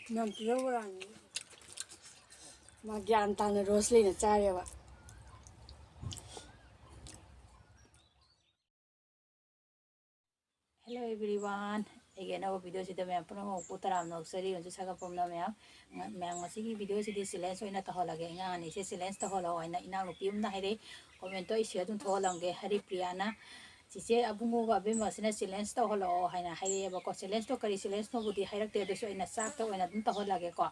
Yam Kanna Magyarán tán rossz léne cárja. Hello everyone. Again, our video si dami ang puno ko taram no sari yung sa kapom na may masigi video si di silence oy na taholage nga ni si silence taholo oy na ina lupium na hire komento isya dun tholange hari priyana sise abungo ba be masina silence taholo hay na hire ba ko silence to kari silence no budi hairak te do so ina sak to ina dun taholage ko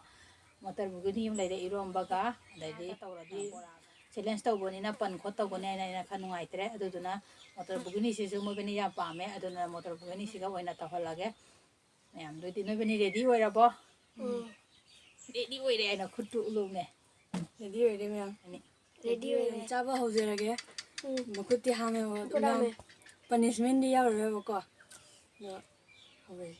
motor buguni yung leide irom baga leide tawradi silence to boni na pan khot to boni na khanungai tre aduduna motor buguni si mo beni ya pame aduna motor buguni si ga oina taholage mayam do di no beni ready oira bo ready oire na khutu ulune Ready oire mayam. ready oire Chaba hojirage. Makuti hame ho. Punishment di yaure ko. No. Hobe.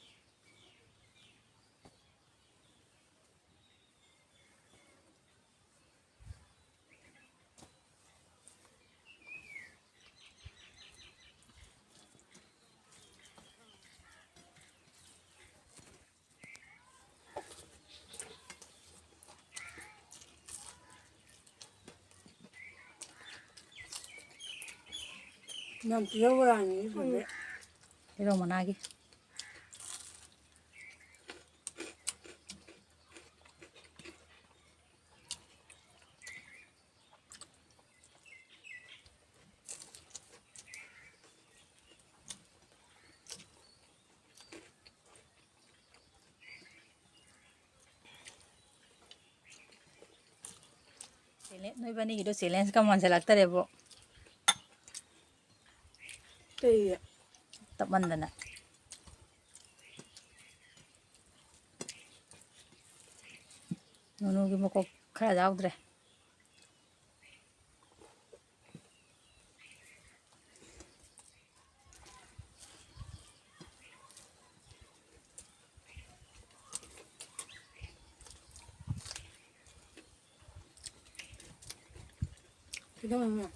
Yam Kanna iro managi noi bani gido silence ka man selakta rebo Tei. tap mandana Munu gi moko khara jaudre Kita mana?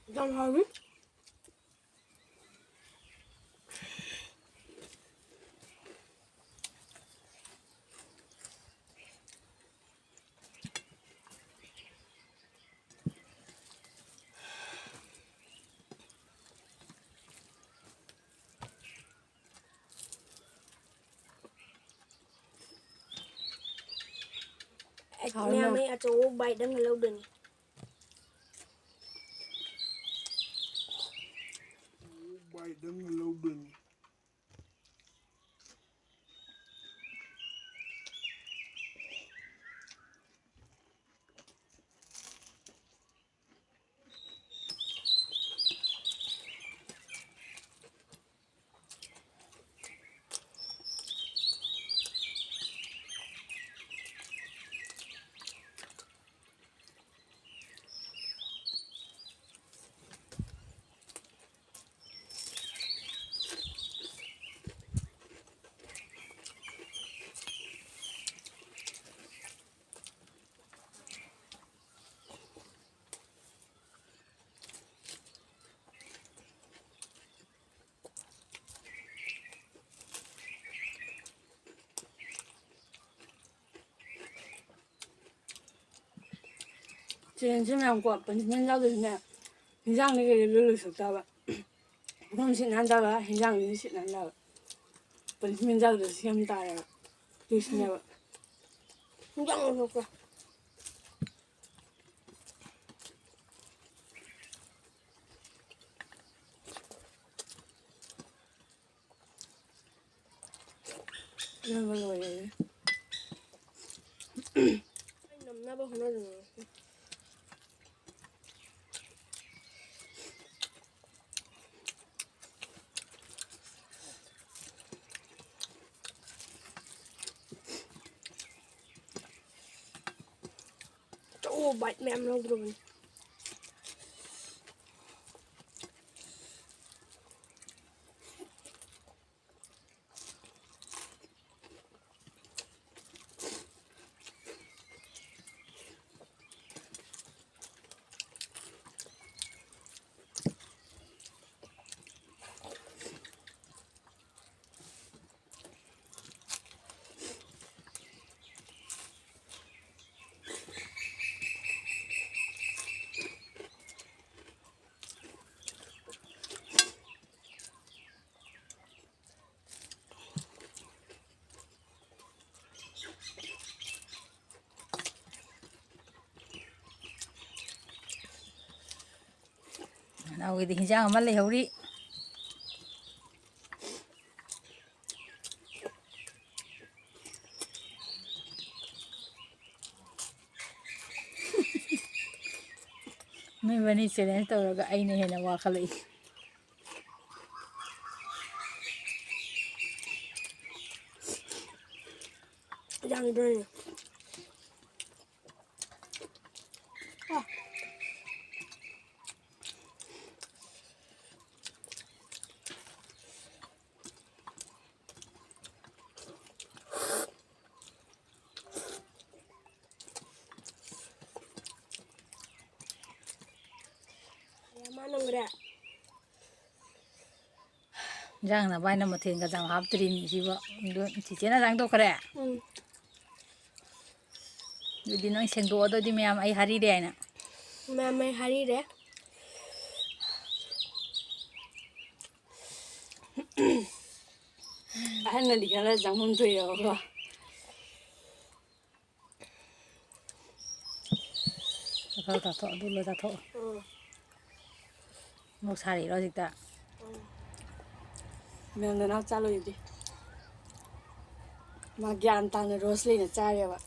Dam hawi. Mẹ mấy ở chỗ bay đang lâu đừng Bay đang lâu đừng Trên trên làm quả punishment giao được nè. Hình dạng này cái lulu sụt ra vậy. Không xin ăn ra vậy. Hình dạng này xin ăn ra vậy. Punishment giao được xem ta rồi. Tôi xin nhau vậy. Chẳng được rồi Nằm nó bao nó rồi chỗ bay mẹ em lâu rồi ꯅꯅꯥꯎꯒꯤꯗꯤ ꯍꯤꯟꯖꯥꯡ ꯑꯃ ꯂꯩꯍꯧꯔꯤ ꯅꯣꯏꯕꯅꯤ challenge ꯇꯧꯔꯒ ꯑꯩꯅ ꯍꯦꯟꯅ ꯋꯥꯈꯠꯂꯛꯏ ꯌꯥꯡꯗ꯭ꯔꯅꯤ ꯌꯥꯝꯃꯥꯟꯅꯈ꯭ꯔꯦ ꯍꯤꯟꯖꯥꯡ ꯅꯕꯥꯏꯅ ꯃꯊꯦꯜꯒ ꯌꯥꯝ ꯍꯥꯞꯇ꯭ꯔꯤꯅꯤ ꯁꯤꯕ ꯆꯤꯆꯦꯅ ꯆꯥꯡꯊꯣꯛꯈ꯭ꯔꯦ ꯑꯗꯨꯗꯤ ꯅꯣꯏ ꯁꯦꯡꯗꯣꯛꯑꯗꯣꯏꯗꯤ ꯃꯌꯥꯝ ꯑꯩ ꯍꯥꯔꯤꯔꯦ ꯍꯥꯏꯅ ꯃꯌꯥꯝ ꯑꯩ ꯍꯥꯏꯔꯤꯔꯦ ꯑꯍꯟꯅꯗꯤ ꯈꯔ ꯆꯪꯐꯝ ꯊꯣꯛꯑꯦꯕꯀꯣ ꯈꯔ ꯆꯥꯊꯣꯛ ꯑꯗꯨ ꯂꯣꯏ ꯆꯥꯊꯣꯛꯑꯣ ꯑꯃꯨꯛ ꯁꯥꯔꯤꯔꯣ ꯍꯧꯖꯤꯛꯇ ꯃꯌꯥꯝ ꯅꯅꯥꯎ ꯆꯥꯂꯣꯏꯗꯤ ꯃꯥ ꯒ꯭ꯌꯥꯟ ꯇꯥꯅ ꯔꯣꯁ ꯂꯩꯅ ꯆꯥꯔꯦꯕ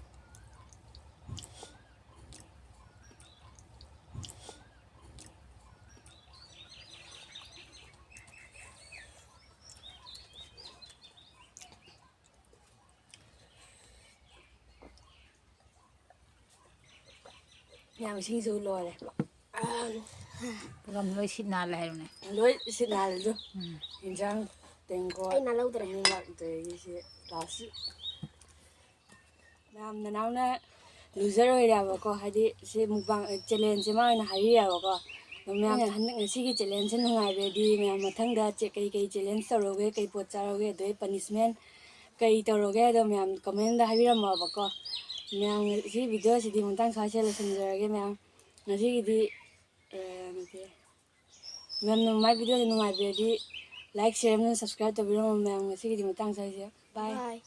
ꯃꯌꯥꯝ ꯏꯁꯤꯡꯁꯨ ꯂꯣꯏꯔꯦ ꯄꯨꯔꯝ ꯂꯣꯏ ꯁꯤꯠ ꯅꯥꯜꯂꯦ ꯍꯥꯏꯕꯅꯦ ꯂꯣꯏ ꯁꯤꯠ ꯅꯥꯜꯂꯦꯗꯣ ꯌꯦꯟꯖꯥꯡ ꯇꯦꯡꯀꯣꯠ ꯑꯩꯅ ꯂꯧꯗ꯭ꯔꯦ ꯑꯅꯤꯃꯛ ꯑꯗꯒꯤꯁꯦ ꯒ꯭ꯂꯥꯁ ꯃꯌꯥꯝ ꯅꯅꯥꯎꯅ ꯂꯨꯖꯔ ꯑꯣꯏꯔꯦꯕꯀꯣ ꯍꯥꯏꯗꯤ ꯁꯤ ꯃꯨꯛꯕꯥꯡ ꯆꯦꯂꯦꯟꯖꯁꯦ ꯃꯥ ꯑꯣꯏꯅ ꯍꯥꯏꯔꯤꯑꯕꯀꯣ ꯃꯌꯥꯝ ꯍꯟꯗꯛ ꯉꯁꯤꯒꯤ ꯆꯦꯂꯦꯟꯖꯁꯦ ꯅꯨꯡꯉꯥꯏꯕꯗꯤ ꯃꯌꯥꯝ ꯃꯊꯪꯗ ꯀꯩ ꯆꯦꯂꯦꯟꯖ ꯇꯧꯔꯣꯒꯦ ꯀꯩ ꯄꯣꯠ ꯆꯥꯔꯣꯒꯦ ꯑꯗꯩ ꯄꯅꯤꯁꯃꯦꯟ ꯀꯩ ꯇꯧꯔꯣꯒꯦ ꯍꯥꯏꯗꯣ ꯃꯌꯥꯝ ꯀꯃꯦꯟꯗ ꯍꯥꯏꯕꯤꯔꯝꯃꯣꯕꯀꯣ ꯃꯌꯥꯝ ꯁꯤ ꯚꯤꯗꯤꯑꯣꯁꯤꯗꯤ ꯃꯇꯥꯡ ꯁ꯭ꯋꯥꯏꯁꯦ ꯂꯣꯏꯁꯤꯟꯖꯔꯒꯦ ꯃꯌꯥꯝ ꯉꯁꯤꯒꯤꯗꯤ ꯃꯌꯥꯝꯅ ꯃꯥꯏ ꯚꯤꯗꯤꯑꯣꯁꯦ ꯅꯨꯡꯉꯥꯏꯕꯤꯔꯗꯤ ꯂꯥꯏꯛ ꯁꯤꯌꯔ ꯑꯃꯁꯨꯡ ꯁꯕꯁꯀ꯭ꯔꯥꯏꯕ ꯇꯧꯕꯤꯔꯝꯃꯣ ꯃꯌꯥꯝ ꯉꯁꯤꯒꯤꯗꯤ ꯃꯇꯥꯡ ꯁ꯭ꯋꯥꯏꯁꯦ ꯕꯥꯏ ꯕꯥꯏ